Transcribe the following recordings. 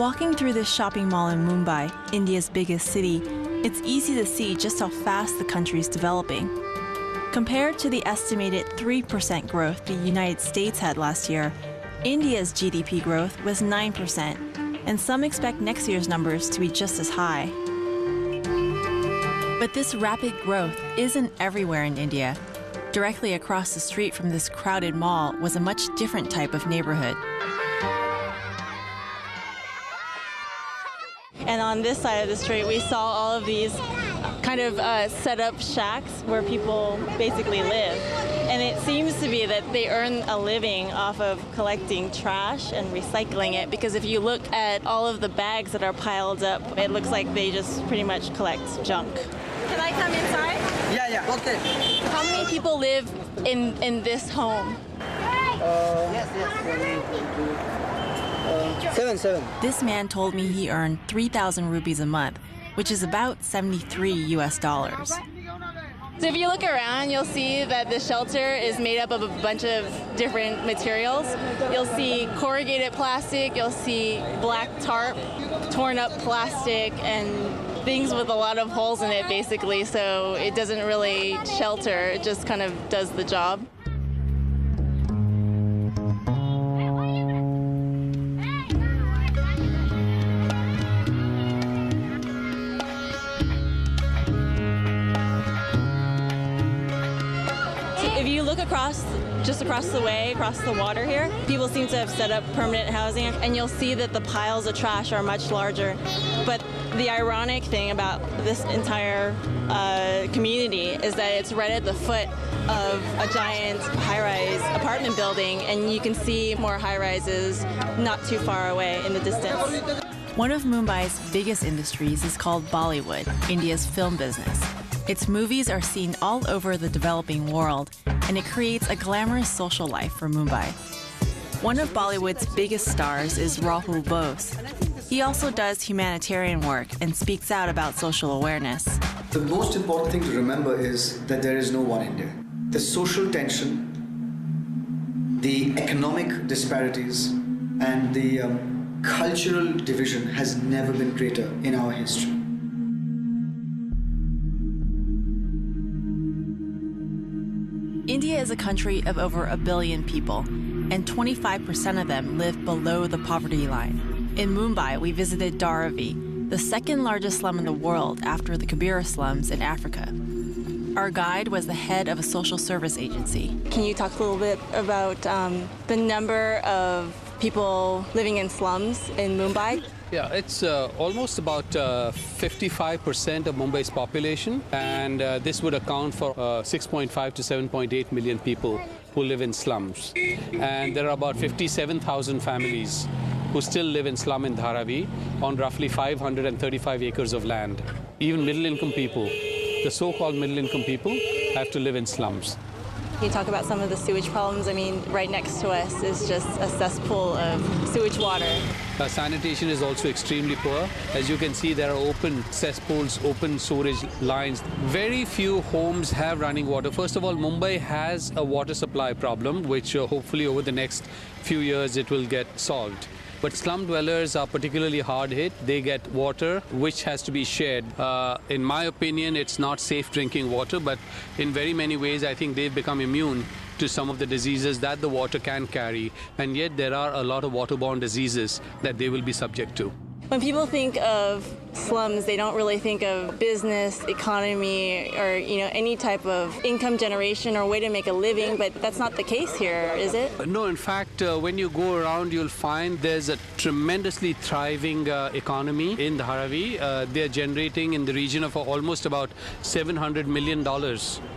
Walking through this shopping mall in Mumbai, India's biggest city, it's easy to see just how fast the country's developing. Compared to the estimated 3% growth the United States had last year, India's GDP growth was 9%, and some expect next year's numbers to be just as high. But this rapid growth isn't everywhere in India. Directly across the street from this crowded mall was a much different type of neighborhood. And on this side of the street, we saw all of these kind of set up shacks where people basically live. And it seems to be that they earn a living off of collecting trash and recycling it, because if you look at all of the bags that are piled up, it looks like they just pretty much collect junk. Can I come inside? Yeah, okay. How many people live in this home? Yes. Seven. This man told me he earned 3,000 rupees a month, which is about $73 US. So if you look around, you'll see that the shelter is made up of a bunch of different materials. You'll see corrugated plastic, you'll see black tarp, torn up plastic, and things with a lot of holes in it, basically, so it doesn't really shelter, it just kind of does the job. If you look just across the way, across the water here, people seem to have set up permanent housing, and you'll see that the piles of trash are much larger. But the ironic thing about this entire community is that it's right at the foot of a giant high-rise apartment building, and you can see more high-rises not too far away in the distance. One of Mumbai's biggest industries is called Bollywood, India's film business. Its movies are seen all over the developing world, and it creates a glamorous social life for Mumbai. One of Bollywood's biggest stars is Rahul Bose. He also does humanitarian work and speaks out about social awareness. The most important thing to remember is that there is no one India. The social tension, the economic disparities, and the cultural division has never been greater in our history. India is a country of over 1 billion people, and 25% of them live below the poverty line. In Mumbai, we visited Dharavi, the second largest slum in the world after the Kibera slums in Africa. Our guide was the head of a social service agency. Can you talk a little bit about the number of people living in slums in Mumbai? Yeah, it's almost about 55% of Mumbai's population, and this would account for 6.5 to 7.8 million people who live in slums. And there are about 57,000 families who still live in slum in Dharavi on roughly 535 acres of land. Even middle-income people, the so-called middle-income people, have to live in slums. Can you talk about some of the sewage problems? I mean, right next to us is just a cesspool of sewage water. Sanitation is also extremely poor. As you can see, there are open cesspools, open sewerage lines. Very few homes have running water. First of all, Mumbai has a water supply problem, which hopefully over the next few years it will get solved. But slum dwellers are particularly hard hit. They get water which has to be shared. In my opinion, it's not safe drinking water, but in very many ways, I think they've become immune to some of the diseases that the water can carry. And yet there are a lot of waterborne diseases that they will be subject to. When people think of slums, they don't really think of business, economy, or any type of income generation or way to make a living, but that's not the case here, is it? No, in fact, when you go around, you'll find there's a tremendously thriving economy in Dharavi. They're generating in the region of almost about $700 million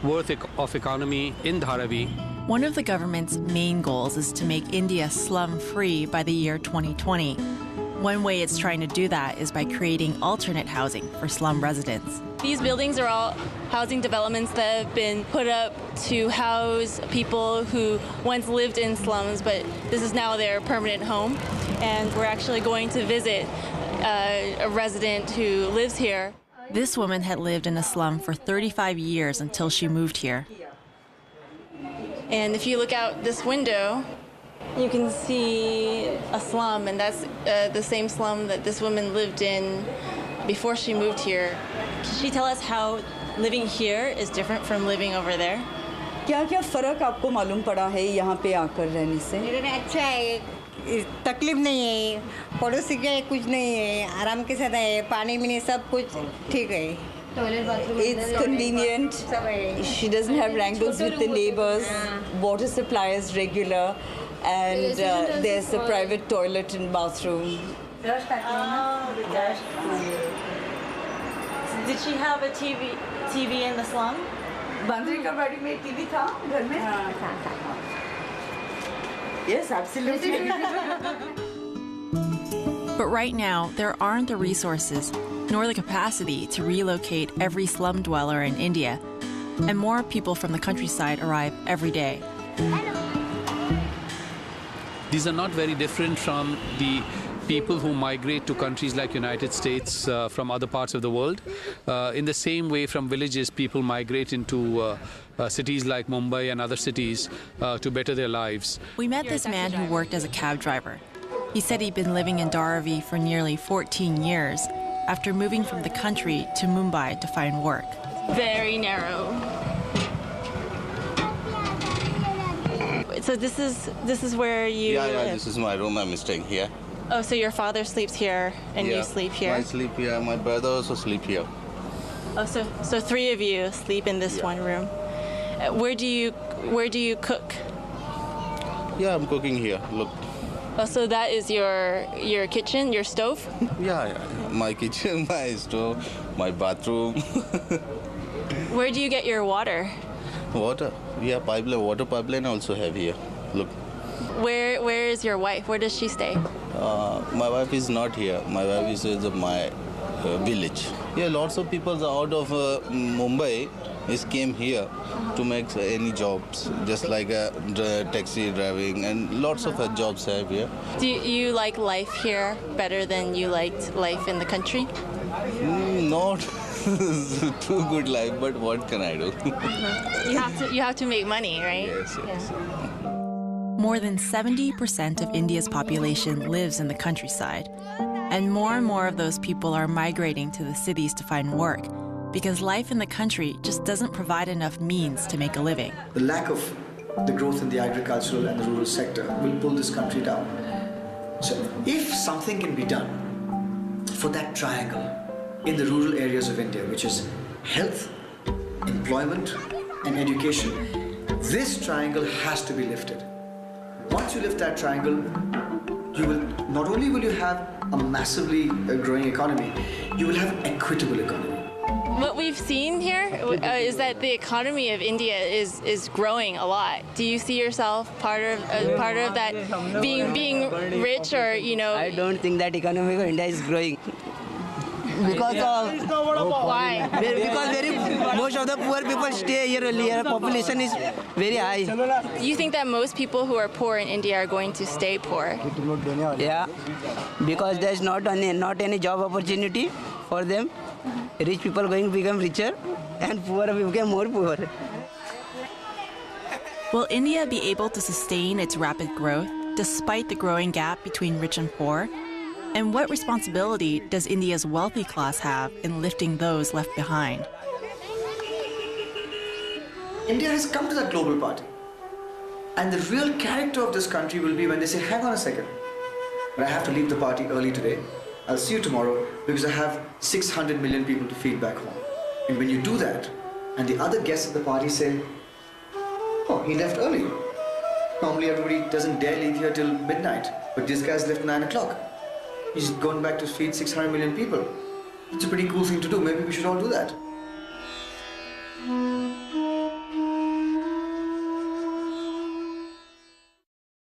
worth of economy in Dharavi. One of the government's main goals is to make India slum-free by the year 2020. One way it's trying to do that is by creating alternate housing for slum residents. These buildings are all housing developments that have been put up to house people who once lived in slums, but this is now their permanent home. And we're actually going to visit a resident who lives here. This woman had lived in a slum for 35 years until she moved here. And if you look out this window, You can see a slum, and that's the same slum that this woman lived in before she moved here. Can she tell us how living here is different from living over there? क्या क्या फ़र्क आपको मालूम पड़ा है यहाँ पे आकर रहने से? मेरे में अच्छा है, तकलीफ नहीं है, पड़ोसी के कुछ नहीं है, आराम के साथ है, पानी में सब कुछ ठीक है. It's convenient. She doesn't have wrangles with the neighbors. Water supply is regular, and there's a private toilet and bathroom. Did she have a TV in the slum? Bandre का बाड़ी में टीवी था घर में? Yes, absolutely. But right now, there aren't the resources nor the capacity to relocate every slum dweller in India, and more people from the countryside arrive every day. These are not very different from the people who migrate to countries like United States from other parts of the world. In the same way, from villages, people migrate into cities like Mumbai and other cities to better their lives. We met this man who worked as a cab driver. He said he'd been living in Dharavi for nearly 14 years after moving from the country to Mumbai to find work. Very narrow. So this is where you live? Yeah, this is my room. I'm staying here. Oh, so your father sleeps here and you sleep here? I sleep here. My brother also sleep here. Oh, so three of you sleep in this one room. Where do you cook? Yeah, I'm cooking here. Look. Oh, so that is your kitchen, your stove? Yeah. My kitchen, my stove, my bathroom. Where do you get your water? Water. Yeah, pipeline. Water pipeline also have here. Look. Where is your wife? Where does she stay? My wife is not here. My wife is in my village. Yeah, lots of people out of Mumbai came here to make any jobs, just like taxi driving, and lots of jobs have here. Do you like life here better than you liked life in the country? Not too good life, but what can I do? You have to make money, right? Yes. Yeah. More than 70% of India's population lives in the countryside, and more of those people are migrating to the cities to find work because life in the country just doesn't provide enough means to make a living. The lack of the growth in the agricultural and the rural sector will pull this country down. So if something can be done for that triangle in the rural areas of India, which is health, employment, and education, this triangle has to be lifted. Once you lift that triangle, you will not only will you have a massively growing economy, you will have an equitable economy. What we've seen here is that the economy of India is growing a lot. Do you see yourself part of that being rich, or I don't think that economy of India is growing. Because of why? because most of the poor people stay here only. Here population is very high. You think that most people who are poor in India are going to stay poor? Yeah, because there's not any job opportunity for them. Rich people going to become richer, and poor people become more poor. Will India be able to sustain its rapid growth despite the growing gap between rich and poor? And what responsibility does India's wealthy class have in lifting those left behind? India has come to that global party. And the real character of this country will be when they say, hang on a second, but I have to leave the party early today. I'll see you tomorrow because I have 600 million people to feed back home. And when you do that, and the other guests at the party say, oh, he left early. Normally everybody doesn't dare leave here till midnight, but this guy's left 9 o'clock. He's gone back to feed 600 million people. It's a pretty cool thing to do. Maybe we should all do that.